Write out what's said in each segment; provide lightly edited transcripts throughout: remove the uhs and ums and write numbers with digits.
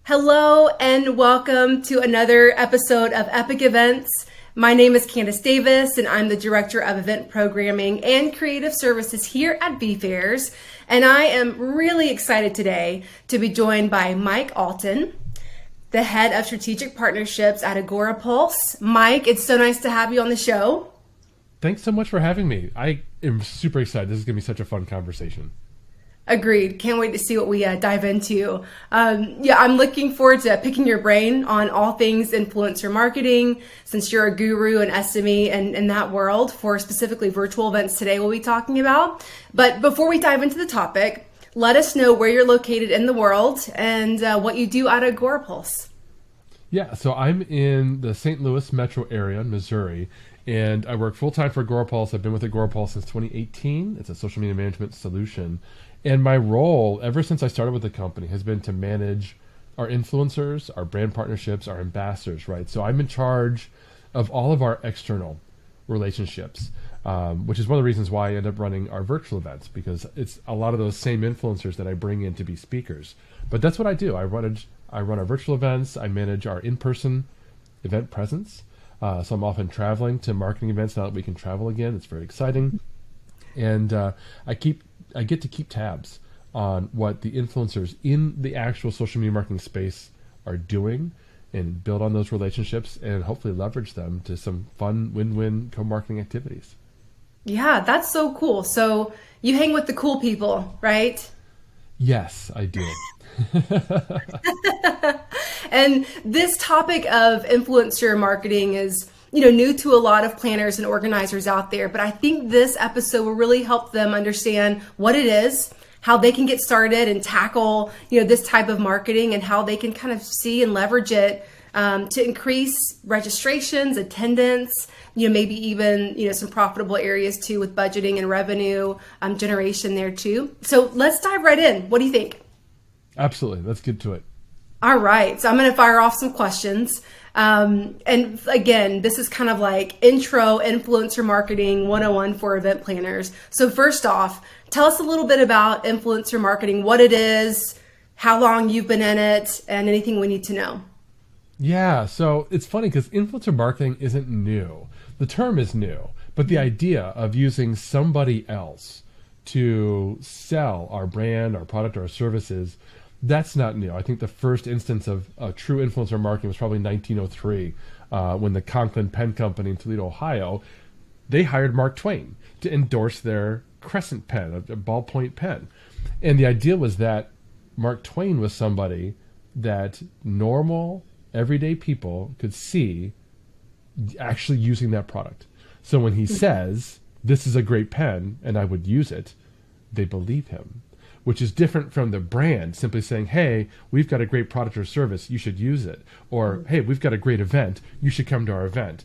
Hello and welcome to another episode of Epic Events. My name is Candace Davis and I'm the Director of Event Programming and Creative Services here at vFairs. And I am really excited today to be joined by Mike Alton, the Head of Strategic Partnerships at AgoraPulse. Mike, it's so nice to have you on the show. Thanks so much for having me. I am super excited. This is going to be such a fun conversation. Agreed. Can't wait to see what we dive into. I'm looking forward to picking your brain on all things influencer marketing, since you're a guru and SME in that world for specifically virtual events today we'll be talking about. But before we dive into the topic, let us know where you're located in the world and what you do at AgoraPulse. Yeah, so I'm in the St. Louis metro area in Missouri, and I work full-time for AgoraPulse. I've been with AgoraPulse since 2018. It's a social media management solution. And my role, ever since I started with the company, has been to manage our influencers, our brand partnerships, our ambassadors, right? So I'm in charge of all of our external relationships, which is one of the reasons why I end up running our virtual events, because it's a lot of those same influencers that I bring in to be speakers. But that's what I do. I run our virtual events. I manage our in-person event presence. So I'm often traveling to marketing events now that we can travel again. It's very exciting. And I get to keep tabs on what the influencers in the actual social media marketing space are doing and build on those relationships and hopefully leverage them to some fun win-win co-marketing activities. Yeah, that's so cool. So you hang with the cool people, right? Yes, I do. And this topic of influencer marketing is new to a lot of planners and organizers out there, but I think this episode will really help them understand what it is, how they can get started and tackle, this type of marketing and how they can kind of see and leverage it to increase registrations, attendance, maybe even, some profitable areas too with budgeting and revenue generation there too. So let's dive right in. What do you think? Absolutely. Let's get to it. All right. So I'm going to fire off some questions. And again, this is kind of like intro influencer marketing 101 for event planners. So first off, tell us a little bit about influencer marketing, what it is, how long you've been in it, and anything we need to know. Yeah, so it's funny because influencer marketing isn't new. The term is new, but the idea of using somebody else to sell our brand, our product, or our services, that's not new. I think the first instance of true influencer marketing was probably 1903 when the Conklin Pen Company in Toledo, Ohio, they hired Mark Twain to endorse their Crescent pen, a ballpoint pen. And the idea was that Mark Twain was somebody that normal, everyday people could see actually using that product. So when he says, this is a great pen and I would use it, they believe him. Which is different from the brand simply saying, hey, we've got a great product or service, you should use it. Or, hey, we've got a great event, you should come to our event.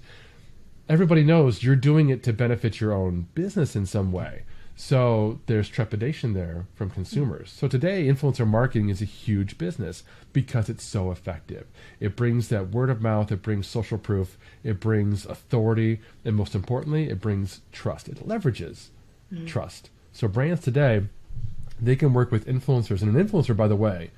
Everybody knows you're doing it to benefit your own business in some way. So there's trepidation there from consumers. So today, influencer marketing is a huge business because it's so effective. It brings that word of mouth, it brings social proof, it brings authority, and most importantly, it brings trust. It leverages trust. So brands today, they can work with influencers. And an influencer, by the way,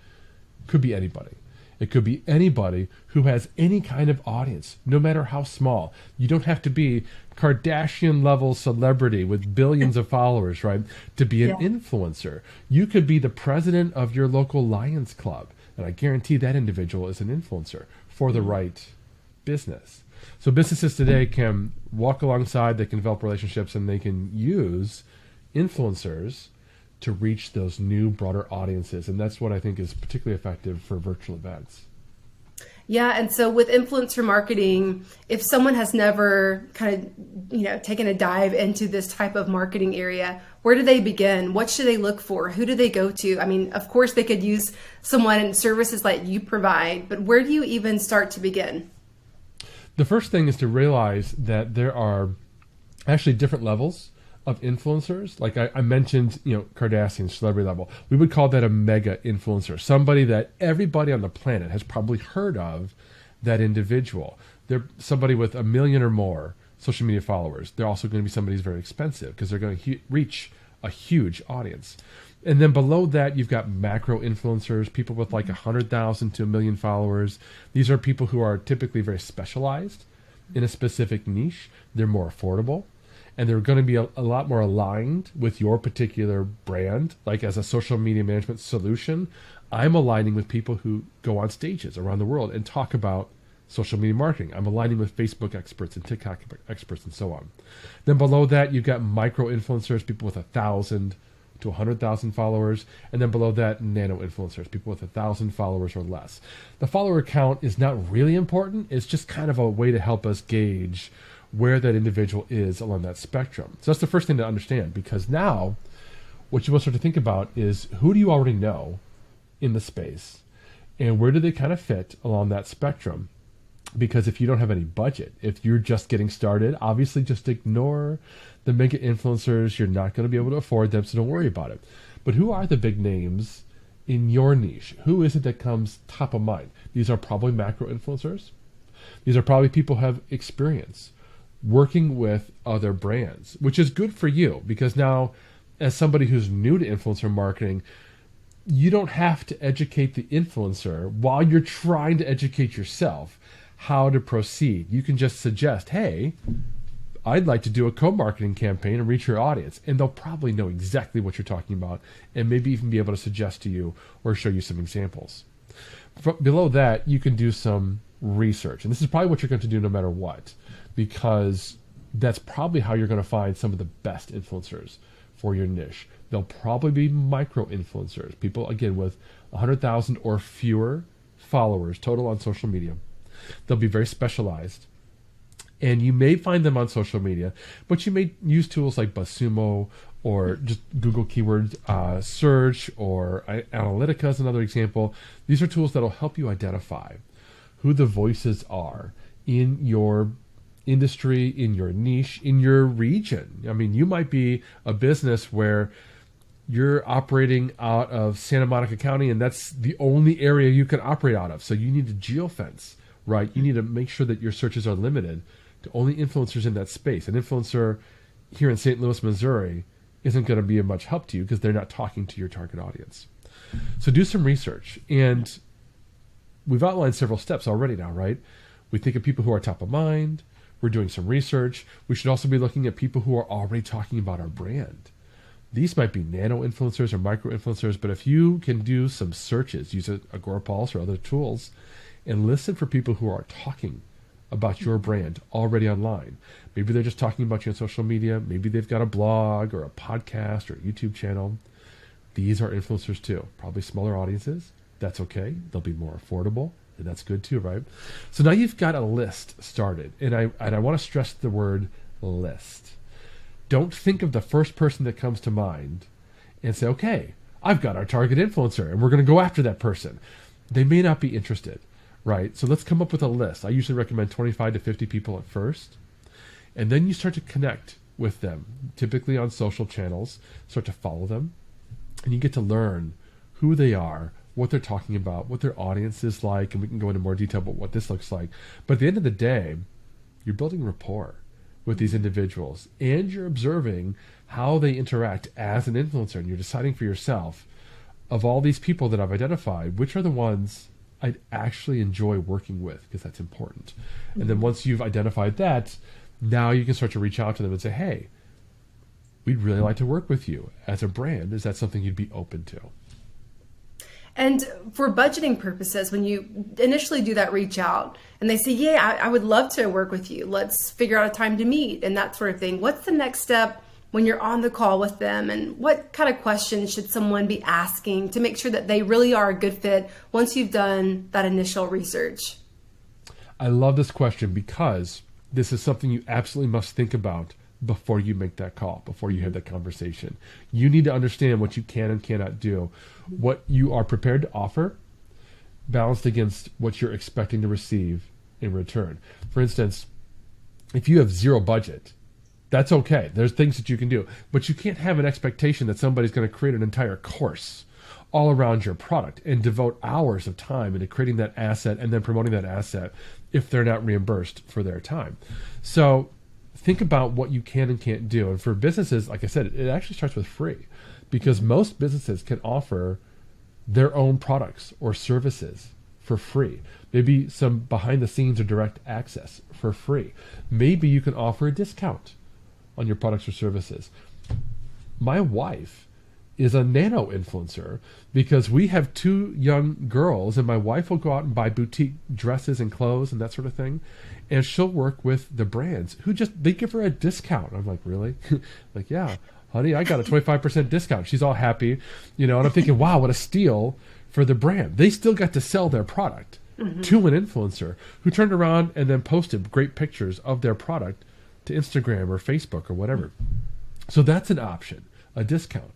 could be anybody. It could be anybody who has any kind of audience, no matter how small. You don't have to be Kardashian-level celebrity with billions of followers, right, to be an influencer. You could be the president of your local Lions Club, and I guarantee that individual is an influencer for the right business. So businesses today can walk alongside, they can develop relationships, and they can use influencers to reach those new, broader audiences. And that's what I think is particularly effective for virtual events. Yeah, and so with influencer marketing, if someone has never kind of, taken a dive into this type of marketing area, where do they begin? What should they look for? Who do they go to? I mean, of course, they could use someone and services like you provide, but where do you even start to begin? The first thing is to realize that there are actually different levels of influencers, like I mentioned, Kardashian, celebrity level, we would call that a mega influencer, somebody that everybody on the planet has probably heard of that individual. They're somebody with 1 million or more social media followers. They're also going to be somebody who's very expensive because they're going to reach a huge audience. And then below that, you've got macro influencers, people with like 100,000 to 1 million followers. These are people who are typically very specialized in a specific niche. They're more affordable, and they're going to be a lot more aligned with your particular brand. Like as a social media management solution, I'm aligning with people who go on stages around the world and talk about social media marketing. I'm aligning with Facebook experts and TikTok experts and so on. Then below that, you've got micro influencers, people with 1,000 to 100,000 followers. And then below that, nano influencers, people with 1,000 followers or less. The follower count is not really important. It's just kind of a way to help us gauge where that individual is along that spectrum. So that's the first thing to understand, because now what you want to start to think about is, who do you already know in the space and where do they kind of fit along that spectrum? Because if you don't have any budget, if you're just getting started, obviously just ignore the mega influencers. You're not going to be able to afford them, so don't worry about it. But who are the big names in your niche? Who is it that comes top of mind? These are probably macro influencers. These are probably people who have experience working with other brands, which is good for you, because now as somebody who's new to influencer marketing, you don't have to educate the influencer while you're trying to educate yourself how to proceed. You can just suggest, hey, I'd like to do a co-marketing campaign and reach your audience. And they'll probably know exactly what you're talking about and maybe even be able to suggest to you or show you some examples. Below that, you can do some research. And this is probably what you're going to do no matter what, because that's probably how you're going to find some of the best influencers for your niche. They'll probably be micro influencers, people, again, with 100,000 or fewer followers total on social media. They'll be very specialized, and you may find them on social media, but you may use tools like BuzzSumo or just Google keyword search, or Analytica is another example. These are tools that will help you identify who the voices are in your industry, in your niche, in your region. I mean, you might be a business where you're operating out of Santa Monica County, and that's the only area you can operate out of. So you need to geofence, right? You need to make sure that your searches are limited to only influencers in that space. An influencer here in St. Louis, Missouri isn't going to be of much help to you because they're not talking to your target audience. So do some research. And we've outlined several steps already now, right? We think of people who are top of mind. We're doing some research. We should also be looking at people who are already talking about our brand. These might be nano influencers or micro influencers, but if you can do some searches, use Agorapulse or other tools, and listen for people who are talking about your brand already online. Maybe they're just talking about you on social media. Maybe they've got a blog or a podcast or a YouTube channel. These are influencers too. Probably smaller audiences. That's okay. They'll be more affordable, and that's good too, right? So now you've got a list started, and I want to stress the word list. Don't think of the first person that comes to mind and say, okay, I've got our target influencer, and we're going to go after that person. They may not be interested. Right, so let's come up with a list. I usually recommend 25 to 50 people at first. And then you start to connect with them, typically on social channels, start to follow them. And you get to learn who they are, what they're talking about, what their audience is like, and we can go into more detail about what this looks like. But at the end of the day, you're building rapport with these individuals, and you're observing how they interact as an influencer, and you're deciding for yourself, of all these people that I've identified, which are the ones I'd actually enjoy working with, because that's important. And then once you've identified that, now you can start to reach out to them and say, hey, we'd really like to work with you as a brand. Is that something you'd be open to? And for budgeting purposes, when you initially do that reach out and they say, yeah, I would love to work with you. Let's figure out a time to meet and that sort of thing. What's the next step when you're on the call with them, and what kind of questions should someone be asking to make sure that they really are a good fit once you've done that initial research? I love this question, because this is something you absolutely must think about before you make that call, before you have that conversation. You need to understand what you can and cannot do, what you are prepared to offer, balanced against what you're expecting to receive in return. For instance, if you have zero budget That's okay. There's things that you can do, but you can't have an expectation that somebody's going to create an entire course all around your product and devote hours of time into creating that asset and then promoting that asset if they're not reimbursed for their time. So think about what you can and can't do. And for businesses, like I said, it actually starts with free, because most businesses can offer their own products or services for free. Maybe some behind the scenes or direct access for free. Maybe you can offer a discount on your products or services. My wife is a nano influencer because we have 2 young girls, and my wife will go out and buy boutique dresses and clothes and that sort of thing, and she'll work with the brands who they give her a discount. I'm like, really? Like, yeah, honey, I got a 25% discount. She's all happy, and I'm thinking, wow, what a steal for the brand. They still got to sell their product to an influencer who turned around and then posted great pictures of their product to Instagram or Facebook or whatever. So that's an option, a discount.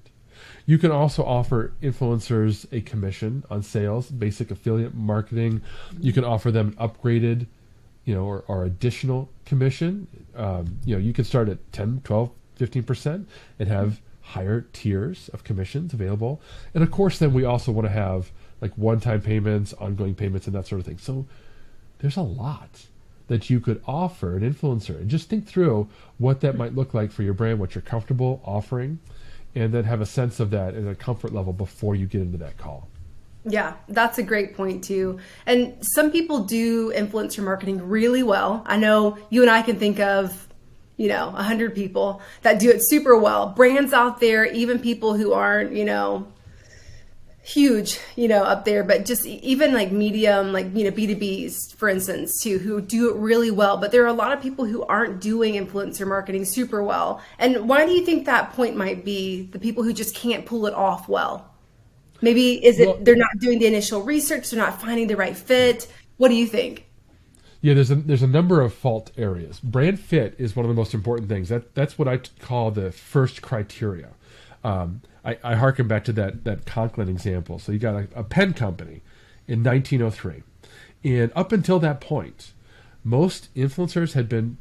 You can also offer influencers a commission on sales, basic affiliate marketing. You can offer them upgraded, or additional commission. You can start at 10, 12, 15% and have higher tiers of commissions available. And of course, then we also want to have like one-time payments, ongoing payments, and that sort of thing. So there's a lot that you could offer an influencer, and just think through what that might look like for your brand, what you're comfortable offering, and then have a sense of that and a comfort level before you get into that call. Yeah, that's a great point too. And some people do influencer marketing really well. I know you and I can think of, 100 people that do it super well. Brands out there, even people who aren't, huge, up there, but just even like medium, like, B2Bs, for instance, too, who do it really well. But there are a lot of people who aren't doing influencer marketing super well. And why do you think that point might be? The people who just can't pull it off well? Maybe they're not doing the initial research, they're not finding the right fit. What do you think? Yeah, there's a number of fault areas. Brand fit is one of the most important things. That's what I call the first criteria. I harken back to that Conklin example. So you got a pen company in 1903. And up until that point, most influencers had been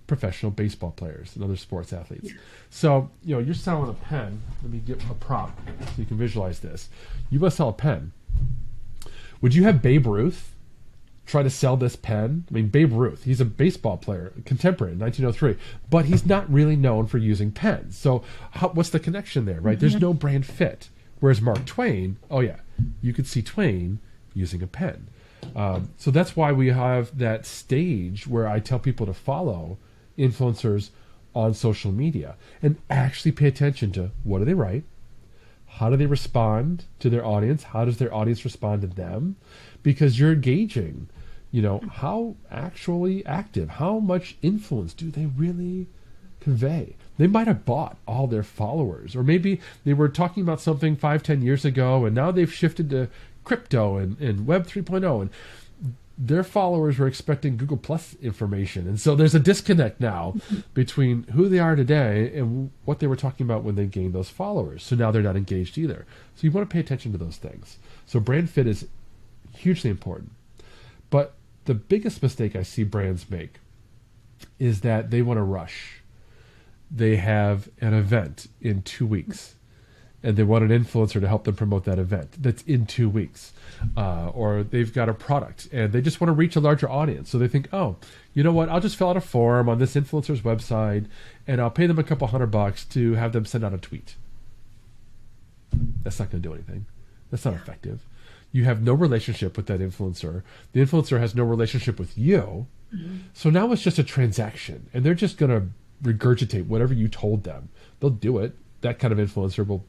professional baseball players and other sports athletes. Yeah. So, you're selling a pen. Let me get a prop so you can visualize this. You must sell a pen. Would you have Babe Ruth try to sell this pen? I mean, Babe Ruth, he's a baseball player, contemporary in 1903, but he's not really known for using pens. So what's the connection there, right? Mm-hmm. There's no brand fit. Whereas Mark Twain, oh yeah, you could see Twain using a pen. So that's why we have that stage where I tell people to follow influencers on social media and actually pay attention to what do they write, how do they respond to their audience, how does their audience respond to them, because you're engaging, how actually active, how much influence do they really convey? They might have bought all their followers, or maybe they were talking about something 5-10 years ago and now they've shifted to crypto and Web 3.0, and their followers were expecting Google Plus information. And so there's a disconnect now between who they are today and what they were talking about when they gained those followers. So now they're not engaged either. So you want to pay attention to those things. So brand fit is hugely important. But the biggest mistake I see brands make is that they want to rush. They have an event in 2 weeks, and they want an influencer to help them promote that event that's in 2 weeks. Or they've got a product and they just want to reach a larger audience. So they think, oh, you know what? I'll just fill out a form on this influencer's website and I'll pay them a couple $100 to have them send out a tweet. That's not going to do anything. That's not effective. You have no relationship with that influencer. The influencer has no relationship with you. Mm-hmm. So now it's just a transaction and they're just going to regurgitate whatever you told them. They'll do it. That kind of influencer will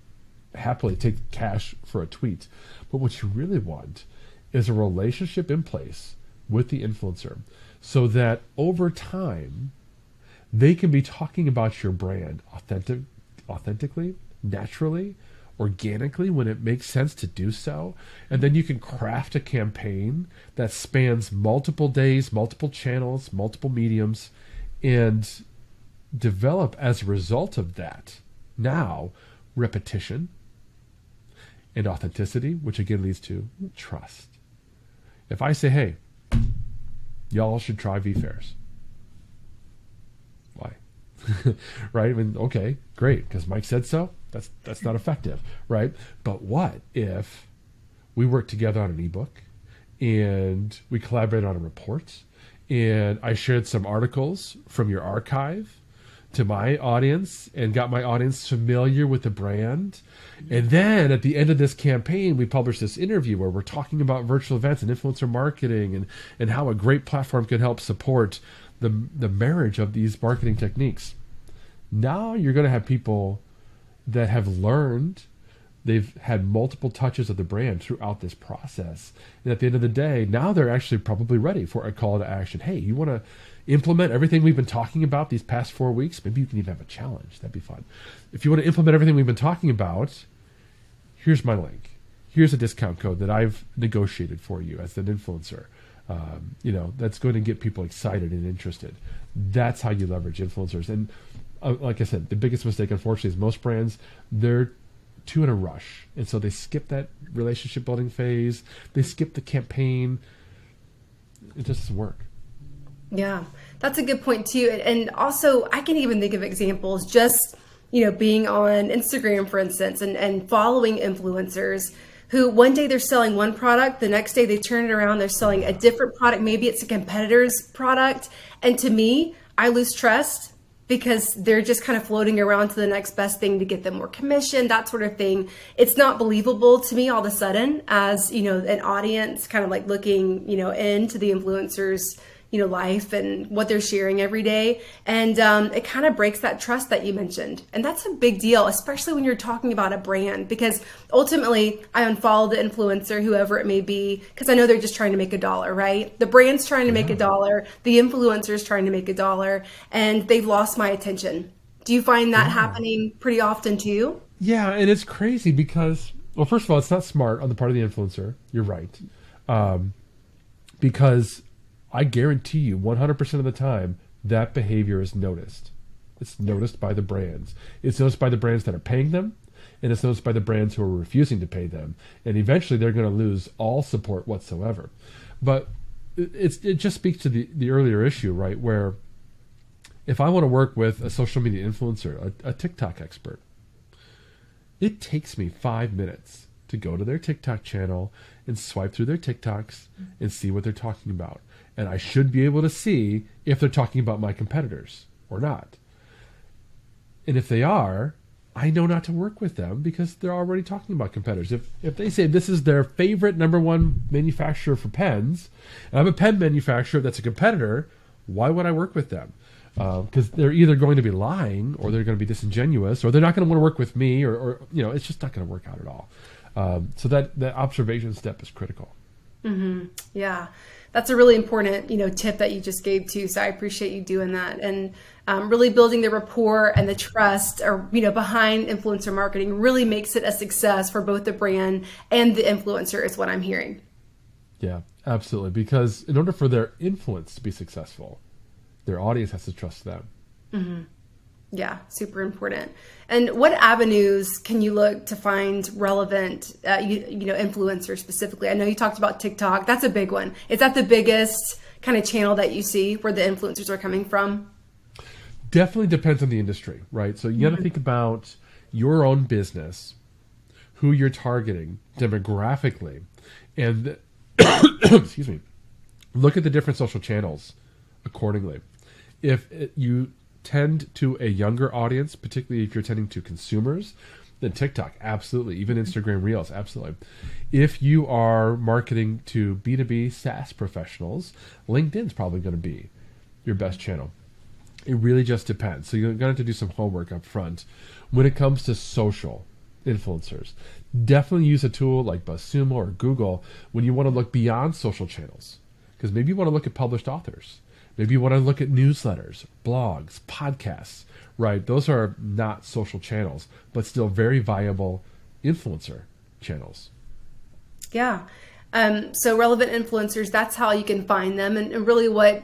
happily take cash for a tweet. But what you really want is a relationship in place with the influencer so that over time they can be talking about your brand authentically, naturally, organically when it makes sense to do so. And then you can craft a campaign that spans multiple days, multiple channels, multiple mediums, and develop as a result of that now repetition and authenticity, which again leads to trust. If I say, hey, y'all should try vFairs. Why? right? I mean, okay, great, because Mike said so. That's not effective, right? But what if we work together on an ebook and we collaborate on a report and I shared some articles from your archive to my audience and got my audience familiar with the brand. And then at the end of this campaign, we published this interview where we're talking about virtual events and influencer marketing and how a great platform can help support the marriage of these marketing techniques. Now you're going to have people that have learned, they've had multiple touches of the brand throughout this process. And at the end of the day, now they're actually probably ready for a call to action. Hey, you want to implement everything we've been talking about these past 4 weeks? Maybe you can even have a challenge. That'd be fun. If you want to implement everything we've been talking about, here's my link. Here's a discount code that I've negotiated for you as an influencer. That's going to get people excited and interested. That's how you leverage influencers. And like I said, the biggest mistake, unfortunately, is most brands, they're too in a rush. And so they skip that relationship building phase. They skip the campaign. It just doesn't work. Yeah, that's a good point too. And also, I can even think of examples just, being on Instagram, for instance, and following influencers who one day they're selling one product, the next day they turn it around, they're selling a different product. Maybe it's a competitor's product. And to me, I lose trust because they're just kind of floating around to the next best thing to get them more commission, that sort of thing. It's not believable to me all of a sudden as, an audience kind of like looking, into the influencers' life and what they're sharing every day. And it kind of breaks that trust that you mentioned. And that's a big deal, especially when you're talking about a brand, because ultimately I unfollow the influencer, whoever it may be, because I know they're just trying to make a dollar, right? The brand's trying to make a dollar, the influencer's trying to make a dollar, and they've lost my attention. Do you find that happening pretty often too? Yeah, and it's crazy because, well, first of all, it's not smart on the part of the influencer. You're right. Because I guarantee you 100% of the time that behavior is noticed. It's noticed by the brands. It's noticed by the brands that are paying them, and it's noticed by the brands who are refusing to pay them. And eventually they're going to lose all support whatsoever. But it just speaks to the earlier issue, right, where if I want to work with a social media influencer, a TikTok expert, it takes me 5 minutes to go to their TikTok channel and swipe through their TikToks and see what they're talking about. And I should be able to see if they're talking about my competitors or not. And if they are, I know not to work with them because they're already talking about competitors. If they say this is their favorite number one manufacturer for pens, and I'm a pen manufacturer that's a competitor, why would I work with them? Because they're either going to be lying or they're going to be disingenuous or they're not going to want to work with me or it's just not going to work out at all. So that observation step is critical. Mm-hmm. Yeah. That's a really important, tip that you just gave too. So I appreciate you doing that and really building the rapport and the trust behind influencer marketing really makes it a success for both the brand and the influencer is what I'm hearing. Yeah, absolutely. Because in order for their influence to be successful, their audience has to trust them. Mm-hmm. Yeah, super important. And what avenues can you look to find relevant, influencers specifically? I know you talked about TikTok. That's a big one. Is that the biggest kind of channel that you see where the influencers are coming from? Definitely depends on the industry, right? So you got to think about your own business, who you're targeting demographically, and excuse me, look at the different social channels accordingly. If you tend to a younger audience, particularly if you're tending to consumers, then TikTok, absolutely. Even Instagram Reels, absolutely. If you are marketing to B2B SaaS professionals, LinkedIn's probably going to be your best channel. It really just depends. So you're going to have to do some homework up front. When it comes to social influencers, definitely use a tool like BuzzSumo or Google when you want to look beyond social channels. Because maybe you want to look at published authors. Maybe you want to look at newsletters, blogs, podcasts, right? Those are not social channels, but still very viable influencer channels. Yeah. So relevant influencers, that's how you can find them. And really what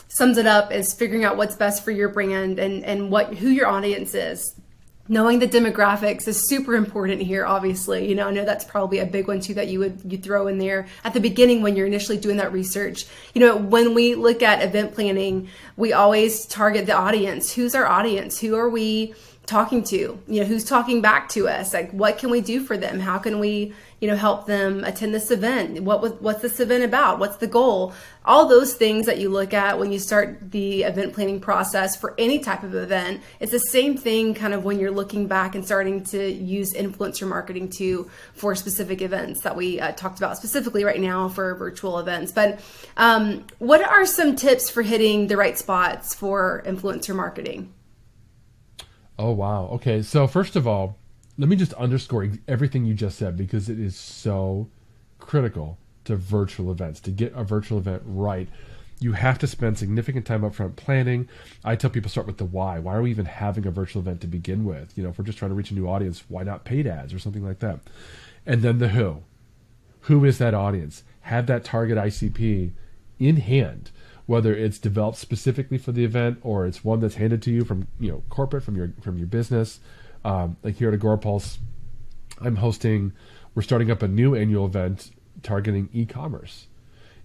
sums it up is figuring out what's best for your brand and who your audience is. Knowing the demographics is super important here, obviously. I know that's probably a big one too that you throw in there at the beginning when you're initially doing that research. When we look at event planning, we always target the audience. Who's our audience? Who are we talking to? Who's talking back to us? Like, what can we do for them? How can we, help them attend this event? What's this event about? What's the goal? All those things that you look at when you start the event planning process for any type of event. It's the same thing kind of when you're looking back and starting to use influencer marketing for specific events that we talked about specifically right now for virtual events. But what are some tips for hitting the right spots for influencer marketing? Oh, wow. Okay. So first of all, let me just underscore everything you just said, because it is so critical to virtual events. To get a virtual event right, you have to spend significant time upfront planning. I tell people, start with the why. Why are we even having a virtual event to begin with? If we're just trying to reach a new audience, why not paid ads or something like that? And then the who. Who is that audience? Have that target ICP in hand, whether it's developed specifically for the event or it's one that's handed to you from corporate, from your business. Like here at AgoraPulse, we're starting up a new annual event targeting e-commerce.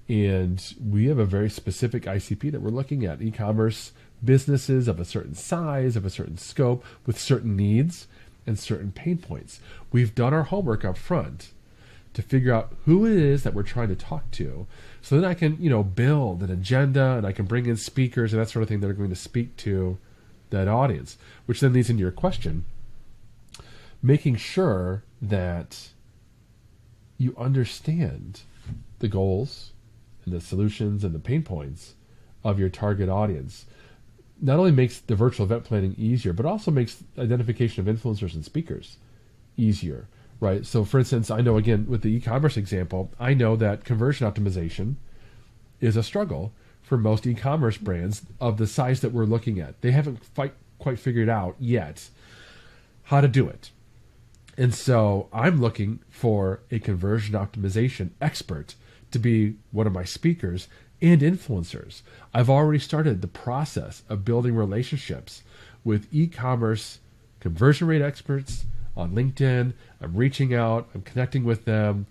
And we have a very specific ICP that we're looking at. E-commerce businesses of a certain size, of a certain scope, with certain needs and certain pain points. We've done our homework up front to figure out who it is that we're trying to talk to. So then I can, build an agenda, and I can bring in speakers and that sort of thing that are going to speak to that audience, which then leads into your question. Making sure that you understand the goals and the solutions and the pain points of your target audience not only makes the virtual event planning easier, but also makes identification of influencers and speakers easier, right? So for instance, I know, again, with the e-commerce example, I know that conversion optimization is a struggle for most e-commerce brands of the size that we're looking at. They haven't quite figured out yet how to do it. And so I'm looking for a conversion optimization expert to be one of my speakers and influencers. I've already started the process of building relationships with e-commerce conversion rate experts on LinkedIn. I'm reaching out, I'm connecting with them,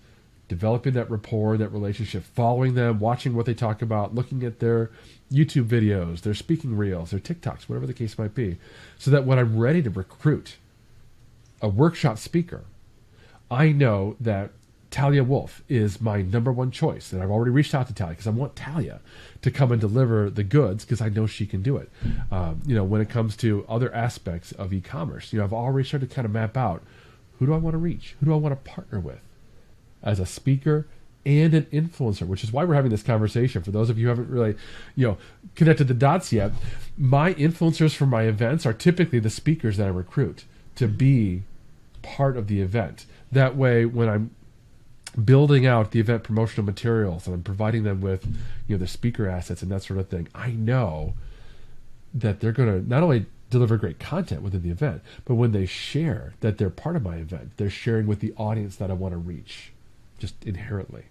developing that rapport, that relationship, following them, watching what they talk about, looking at their YouTube videos, their speaking reels, their TikToks, whatever the case might be, so that when I'm ready to recruit a workshop speaker, I know that Talia Wolf is my number one choice. And I've already reached out to Talia because I want Talia to come and deliver the goods because I know she can do it. When it comes to other aspects of e-commerce, I've already started to kind of map out, who do I want to reach? Who do I want to partner with as a speaker and an influencer, which is why we're having this conversation. For those of you who haven't really, connected the dots yet, my influencers for my events are typically the speakers that I recruit to be part of the event. That way, when I'm building out the event promotional materials and I'm providing them with, the speaker assets and that sort of thing, I know that they're going to not only deliver great content within the event, but when they share that they're part of my event, they're sharing with the audience that I want to reach, just inherently.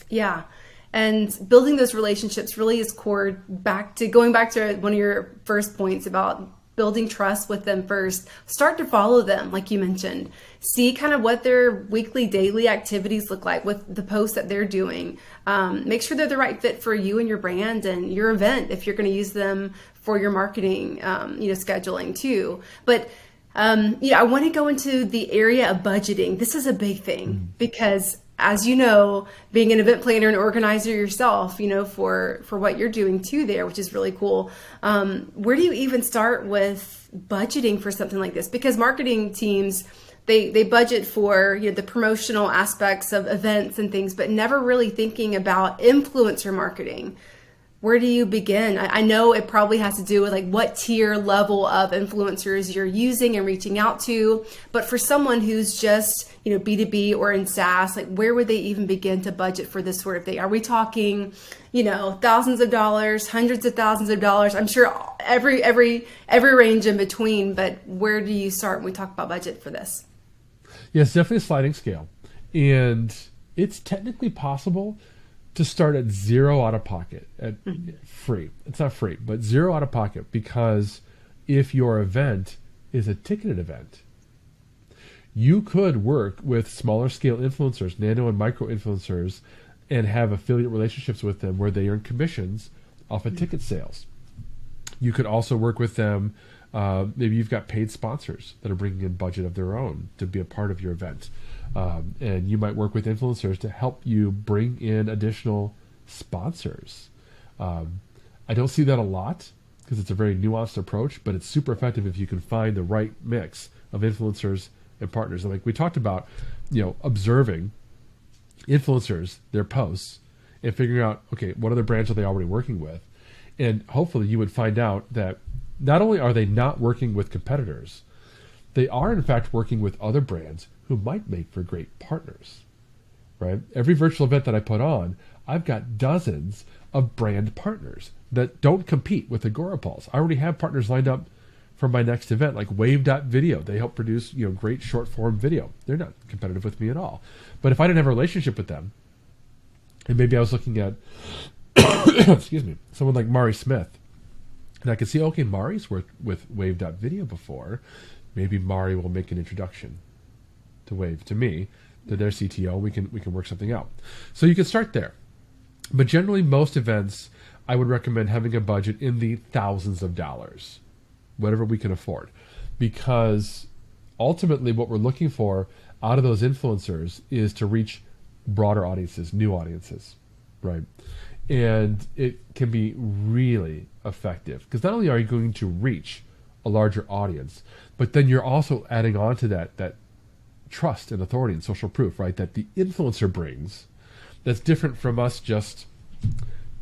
Yeah. And building those relationships really is core going back to one of your first points about building trust with them first. Start to follow them, like you mentioned. See kind of what their weekly, daily activities look like with the posts that they're doing. Make sure they're the right fit for you and your brand and your event if you're going to use them for your marketing, scheduling too. But I want to go into the area of budgeting. This is a big thing because, as you know, being an event planner and organizer yourself, for what you're doing too there, which is really cool. Where do you even start with budgeting for something like this? Because marketing teams, they budget for the promotional aspects of events and things, but never really thinking about influencer marketing. Where do you begin? I know it probably has to do with like what tier level of influencers you're using and reaching out to. But for someone who's just, B2B or in SaaS, like where would they even begin to budget for this sort of thing? Are we talking, thousands of dollars, hundreds of thousands of dollars? I'm sure every range in between, but where do you start when we talk about budget for this? Yeah, it's definitely a sliding scale. And it's technically possible to start at zero out of pocket, at free. It's not free, but zero out of pocket, because if your event is a ticketed event. You could work with smaller scale influencers, nano and micro influencers, and have affiliate relationships with them where they earn commissions off of ticket sales. You could also work with them. Maybe you've got paid sponsors that are bringing in budget of their own to be a part of your event. And you might work with influencers to help you bring in additional sponsors. I don't see that a lot because it's a very nuanced approach, but it's super effective if you can find the right mix of influencers and partners. And like we talked about, observing influencers, their posts, and figuring out, okay, what other brands are they already working with? And hopefully you would find out that not only are they not working with competitors, they are in fact working with other brands who might make for great partners, right? Every virtual event that I put on, I've got dozens of brand partners that don't compete with Agorapulse. I already have partners lined up for my next event, like Wave.video. They help produce, great short form video. They're not competitive with me at all. But if I didn't have a relationship with them, and maybe I was looking at, excuse me, someone like Mari Smith, and I could see, okay, Mari's worked with Wave.video before. Maybe Mari will make an introduction to Wave to me, to their CTO. We can work something out. So you can start there. But generally, most events, I would recommend having a budget in the thousands of dollars, whatever we can afford, because ultimately what we're looking for out of those influencers is to reach broader audiences, new audiences, right? And it can be really effective because not only are you going to reach a larger audience, but then you're also adding on to that trust and authority and social proof, right? That the influencer brings, that's different from us just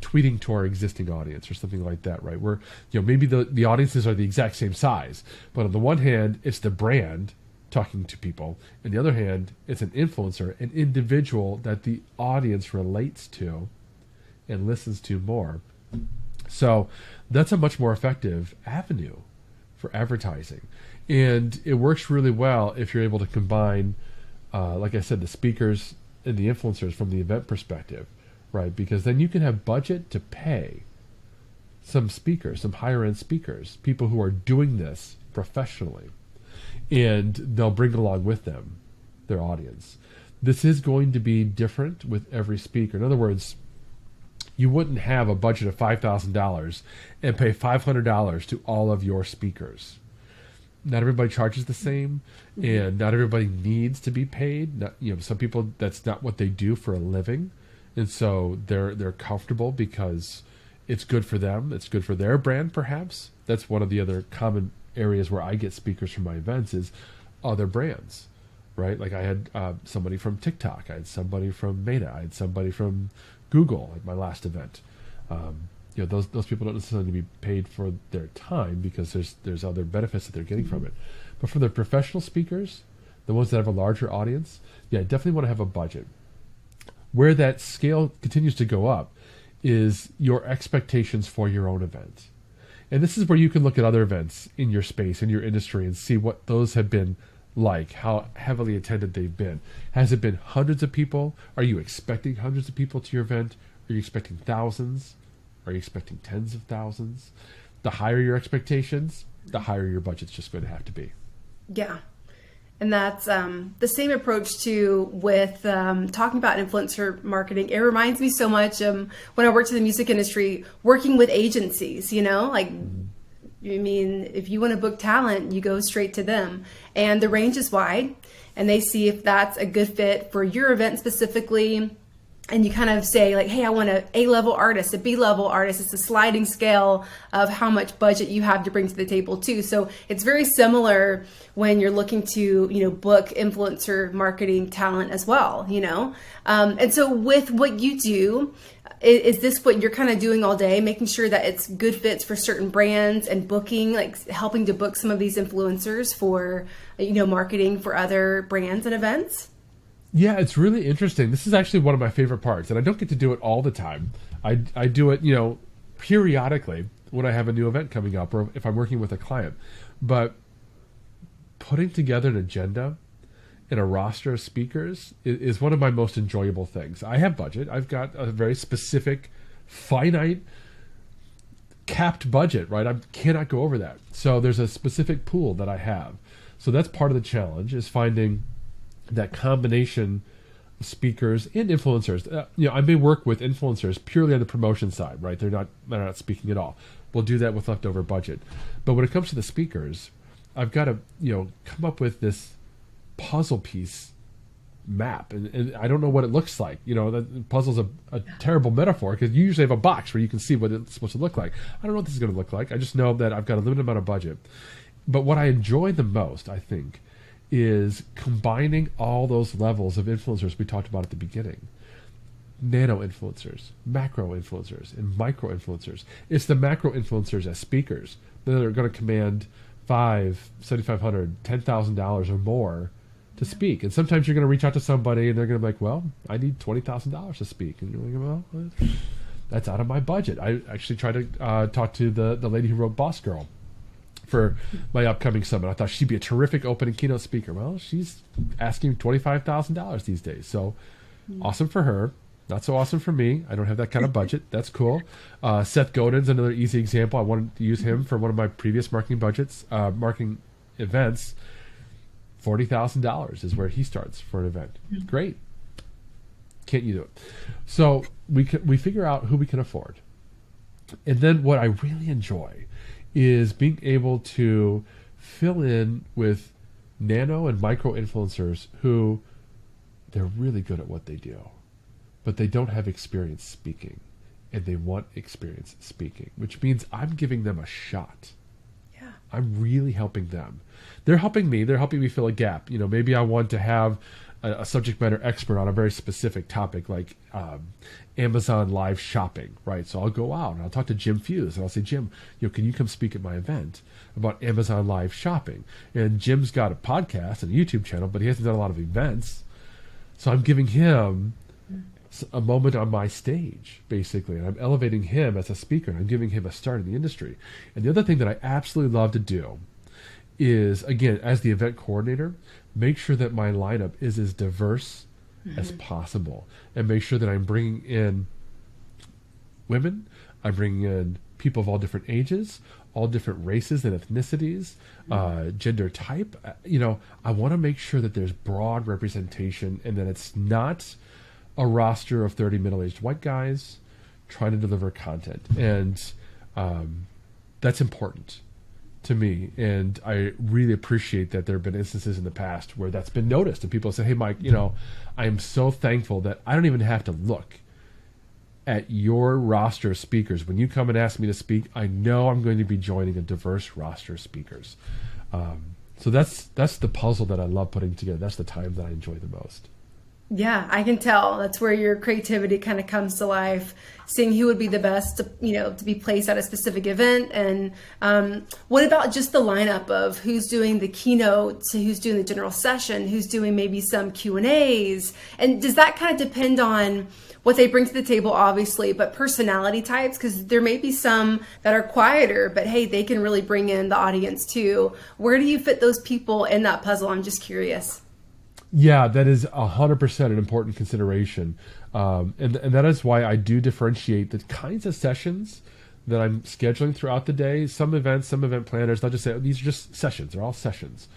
tweeting to our existing audience or something like that, right? Where, maybe the audiences are the exact same size, but on the one hand, it's the brand talking to people. On the other hand, it's an influencer, an individual that the audience relates to and listens to more. So that's a much more effective avenue for advertising. And it works really well if you're able to combine, like I said, the speakers and the influencers from the event perspective, right? Because then you can have budget to pay some speakers, some higher end speakers, people who are doing this professionally, and they'll bring along with them their audience. This is going to be different with every speaker. In other words, you wouldn't have a budget of $5,000 and pay $500 to all of your speakers. Not everybody charges the same, and not everybody needs to be paid. Some people, that's not what they do for a living, and so they're comfortable because it's good for them. It's good for their brand, perhaps. That's one of the other common areas where I get speakers from my events is other brands, right? Like I had somebody from TikTok, I had somebody from Meta, I had somebody from Google at my last event. Those people don't necessarily be paid for their time because there's other benefits that they're getting from it. But for the professional speakers, the ones that have a larger audience, definitely want to have a budget. Where that scale continues to go up is your expectations for your own event. And this is where you can look at other events in your space, in your industry, and see what those have been like, how heavily attended they've been. Has it been hundreds of people? Are you expecting hundreds of people to your event? Are you expecting thousands? Are you expecting tens of thousands? The higher your expectations, the higher your budget's just going to have to be. Yeah. And that's the same approach too with talking about influencer marketing. It reminds me so much when I worked in the music industry, working with agencies, if you want to book talent, you go straight to them. And the range is wide, and they see if that's a good fit for your event specifically. And you kind of say like, hey, I want an A-level artist, a B-level artist. It's a sliding scale of how much budget you have to bring to the table too. So it's very similar when you're looking to, book influencer marketing talent as well, And so with what you do, is this what you're kind of doing all day, making sure that it's good fits for certain brands and booking, like helping to book some of these influencers for, marketing for other brands and events? Yeah, it's really interesting. This is actually one of my favorite parts, and I don't get to do it all the time. I do it, periodically when I have a new event coming up or if I'm working with a client. But putting together an agenda and a roster of speakers is one of my most enjoyable things. I have budget. I've got a very specific, finite capped budget, right? I cannot go over that. So there's a specific pool that I have. So that's part of the challenge, is finding that combination of speakers and influencers. I may work with influencers purely on the promotion side, right? They're not speaking at all. We'll do that with leftover budget. But when it comes to the speakers, I've got to, come up with this puzzle piece map, and I don't know what it looks like. That puzzle's a terrible metaphor, because you usually have a box where you can see what it's supposed to look like. I don't know what this is going to look like. I just know that I've got a limited amount of budget. But what I enjoy the most, I think, is combining all those levels of influencers we talked about at the beginning. Nano influencers, macro influencers, and micro influencers. It's the macro influencers as speakers that are going to command $500, $7,500, $10,000 or more to speak. And sometimes you're going to reach out to somebody and they're going to be like, well, I need $20,000 to speak. And you're like, well, that's out of my budget. I actually tried to talk to the lady who wrote Boss Girl for my upcoming summit. I thought she'd be a terrific opening keynote speaker. Well, she's asking $25,000 these days. So awesome for her. Not so awesome for me. I don't have that kind of budget. That's cool. Seth Godin's another easy example. I wanted to use him for one of my previous marketing events. $40,000 is where he starts for an event. Great. Can't you do it? So we figure out who we can afford. And then what I really enjoy is being able to fill in with nano and micro influencers who they're really good at what they do, but they don't have experience speaking, and they want experience speaking, which means I'm giving them a shot. Yeah. I'm really helping them. They're helping me. They're helping me fill a gap. Maybe I want to have a subject matter expert on a very specific topic, like Amazon live shopping, right? So I'll go out and I'll talk to Jim Fuse and I'll say, Jim, can you come speak at my event about Amazon live shopping? And Jim's got a podcast and a YouTube channel, but he hasn't done a lot of events. So I'm giving him a moment on my stage, basically, and I'm elevating him as a speaker, and I'm giving him a start in the industry. And the other thing that I absolutely love to do is, again, as the event coordinator, make sure that my lineup is as diverse as possible, and make sure that I'm bringing in women, I'm bringing in people of all different ages, all different races and ethnicities, gender type. I want to make sure that there's broad representation, and that it's not a roster of 30 middle-aged white guys trying to deliver content. And that's important to me. And I really appreciate that there have been instances in the past where that's been noticed. And people say, hey, Mike, I am so thankful that I don't even have to look at your roster of speakers. When you come and ask me to speak, I know I'm going to be joining a diverse roster of speakers. So that's the puzzle that I love putting together. That's the time that I enjoy the most. Yeah, I can tell. That's where your creativity kind of comes to life, seeing who would be the best to be placed at a specific event. And what about just the lineup of who's doing the keynotes, who's doing the general session, who's doing maybe some Q&As? And does that kind of depend on what they bring to the table, obviously, but personality types? Because there may be some that are quieter, but hey, they can really bring in the audience too. Where do you fit those people in that puzzle? I'm just curious. Yeah, that is 100% an important consideration. And that is why I do differentiate the kinds of sessions that I'm scheduling throughout the day. Some events, some event planners, they'll just say, oh, these are just sessions. They're all sessions.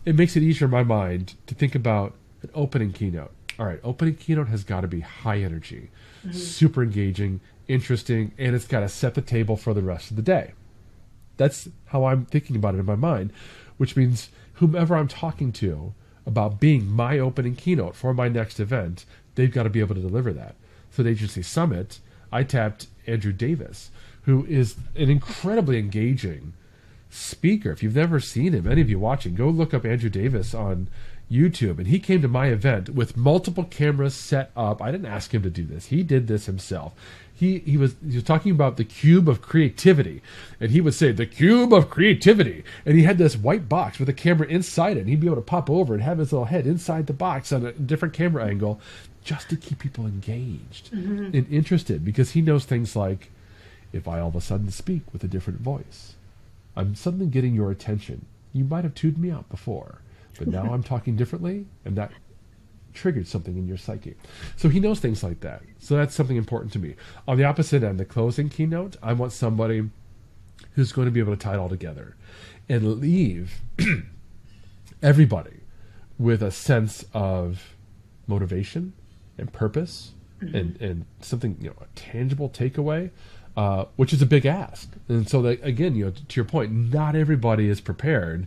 It makes it easier in my mind to think about an opening keynote. All right, opening keynote has got to be high energy, super engaging, interesting, and it's got to set the table for the rest of the day. That's how I'm thinking about it in my mind, which means whomever I'm talking to about being my opening keynote for my next event, they've got to be able to deliver that. So at Agency Summit, I tapped Andrew Davis, who is an incredibly engaging speaker. If you've never seen him, any of you watching, go look up Andrew Davis on YouTube. And he came to my event with multiple cameras set up. I didn't ask him to do this. He did this himself. He was talking about the cube of creativity, and he would say the cube of creativity, and he had this white box with a camera inside it, and he'd be able to pop over and have his little head inside the box on a different camera angle, just to keep people engaged and interested, because he knows things like, if I all of a sudden speak with a different voice, I'm suddenly getting your attention. You might have tuned me out before, but now I'm talking differently, and that triggered something in your psyche. So he knows things like that. So that's something important to me. On the opposite end, the closing keynote, I want somebody who's going to be able to tie it all together and leave everybody with a sense of motivation and purpose and something, a tangible takeaway, which is a big ask. And so that, again, to your point, not everybody is prepared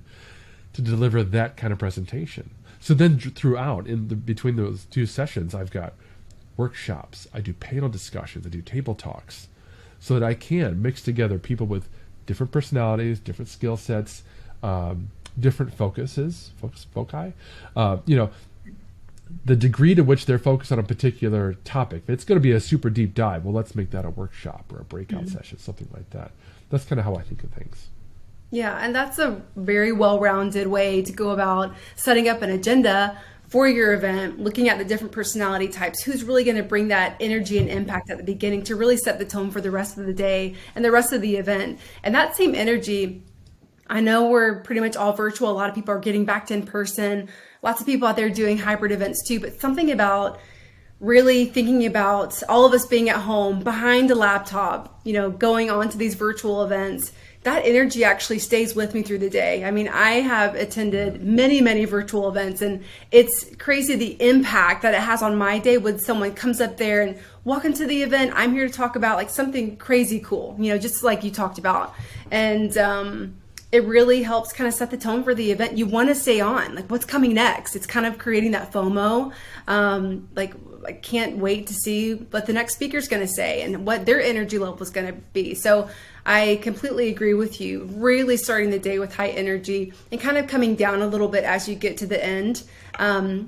to deliver that kind of presentation. So then throughout, between those two sessions, I've got workshops, I do panel discussions, I do table talks, so that I can mix together people with different personalities, different skill sets, different foci. The degree to which they're focused on a particular topic. If it's going to be a super deep dive, well, let's make that a workshop or a breakout session, something like that. That's kind of how I think of things. Yeah, and that's a very well-rounded way to go about setting up an agenda for your event, looking at the different personality types, who's really going to bring that energy and impact at the beginning to really set the tone for the rest of the day and the rest of the event. And that same energy, I know we're pretty much all virtual. A lot of people are getting back to in person. Lots of people out there doing hybrid events too, but something about really thinking about all of us being at home behind a laptop, going on to these virtual events, that energy actually stays with me through the day. I mean, I have attended many, many virtual events, and it's crazy the impact that it has on my day when someone comes up there and welcome to the event. I'm here to talk about like something crazy cool, just like you talked about. And, it really helps kind of set the tone for the event. You want to stay on, like what's coming next. It's kind of creating that FOMO. Like I can't wait to see what the next speaker's going to say and what their energy level is going to be. So I completely agree with you. Really starting the day with high energy and kind of coming down a little bit as you get to the end.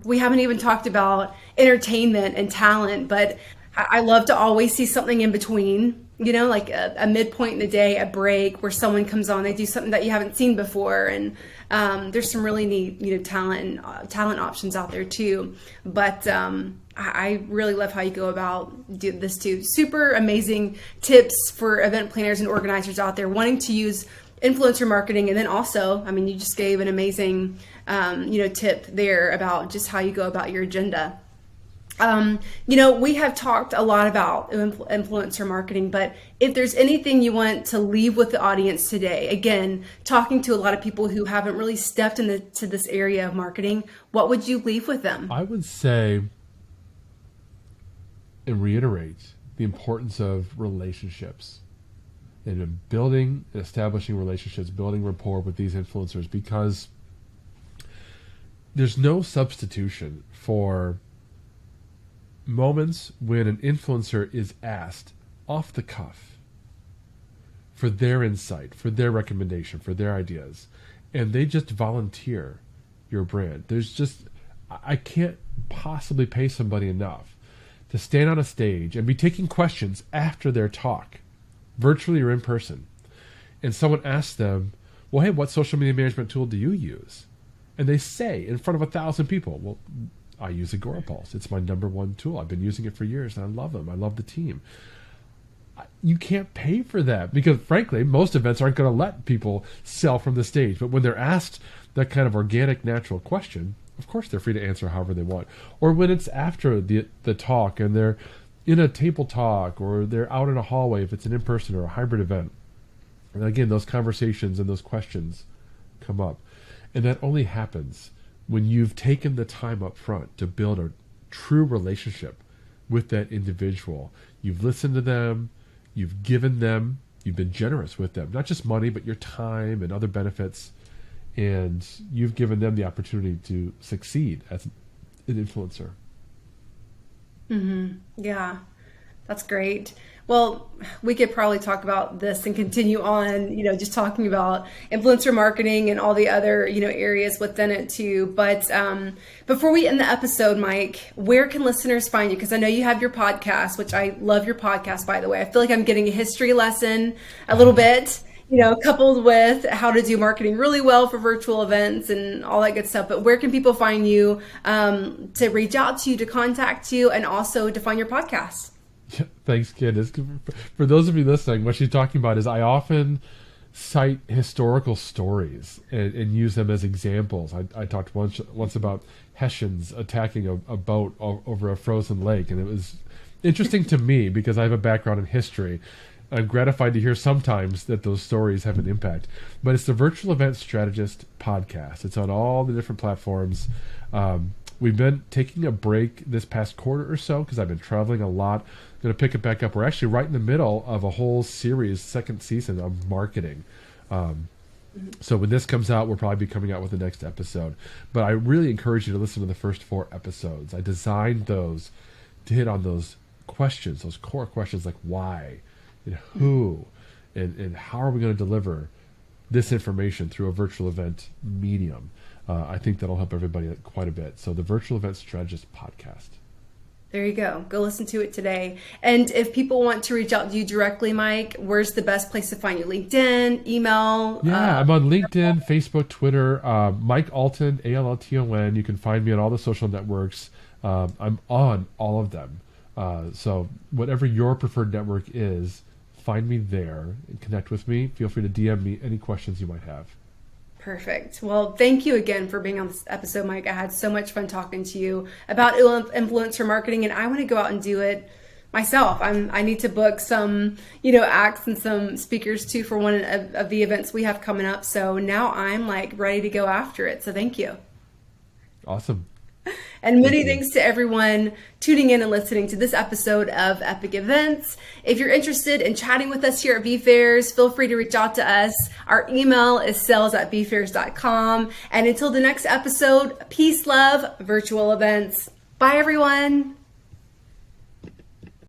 We haven't even talked about entertainment and talent, but I love to always see something in between. Like a midpoint in the day, a break where someone comes on, they do something that you haven't seen before. And there's some really neat, talent options out there too. But I really love how you go about this too. Super amazing tips for event planners and organizers out there wanting to use influencer marketing. And then also, you just gave an amazing, tip there about just how you go about your agenda. We have talked a lot about influencer marketing, but if there's anything you want to leave with the audience today, again, talking to a lot of people who haven't really stepped into this area of marketing, what would you leave with them? I would say and reiterate the importance of relationships and building and establishing relationships, building rapport with these influencers, because there's no substitution for moments when an influencer is asked off the cuff for their insight, for their recommendation, for their ideas, and they just volunteer your brand. I can't possibly pay somebody enough to stand on a stage and be taking questions after their talk, virtually or in person, and someone asks them, well, hey, what social media management tool do you use? And they say in front of 1,000 people, well, I use Agorapulse. It's my number one tool. I've been using it for years, and I love them. I love the team. You can't pay for that because, frankly, most events aren't going to let people sell from the stage. But when they're asked that kind of organic, natural question, of course they're free to answer however they want. Or when it's after the talk and they're in a table talk or they're out in a hallway, if it's an in-person or a hybrid event. And again, those conversations and those questions come up. And that only happens when you've taken the time up front to build a true relationship with that individual. You've listened to them, you've given them, you've been generous with them, not just money, but your time and other benefits, and you've given them the opportunity to succeed as an influencer. Yeah, that's great. Well, we could probably talk about this and continue on, just talking about influencer marketing and all the other, areas within it too. But before we end the episode, Mike, where can listeners find you? Because I know you have your podcast, which I love your podcast, by the way. I feel like I'm getting a history lesson a little bit, coupled with how to do marketing really well for virtual events and all that good stuff. But where can people find you to reach out to you, to contact you, and also to find your podcast? Thanks, kid. For those of you listening, what she's talking about is I often cite historical stories and use them as examples. I talked once about Hessians attacking a boat over a frozen lake. And it was interesting to me because I have a background in history. I'm gratified to hear sometimes that those stories have an impact. But it's the Virtual Event Strategist podcast. It's on all the different platforms. We've been taking a break this past quarter or so because I've been traveling a lot. Going to pick it back up. We're actually right in the middle of a whole series, second season of marketing. So when this comes out, we'll probably be coming out with the next episode. But I really encourage you to listen to the first 4 episodes. I designed those to hit on those questions, those core questions like why, and who, and how are we going to deliver this information through a virtual event medium. I think that'll help everybody quite a bit. So the Virtual Event Strategist podcast. There you go. Go listen to it today. And if people want to reach out to you directly, Mike, where's the best place to find you? LinkedIn, email? Yeah, I'm on LinkedIn, Facebook, Twitter, Mike Alton, ALLTON. You can find me on all the social networks. I'm on all of them. So whatever your preferred network is, find me there and connect with me. Feel free to DM me any questions you might have. Perfect. Well, thank you again for being on this episode, Mike. I had so much fun talking to you about influencer marketing, and I want to go out and do it myself. I need to book some, acts and some speakers too for one of the events we have coming up. So now I'm ready to go after it. So thank you. Awesome. And many thanks to everyone tuning in and listening to this episode of Epic Events. If you're interested in chatting with us here at vFairs, feel free to reach out to us. Our email is sales@vfairs.com. And until the next episode, peace, love, virtual events. Bye, everyone.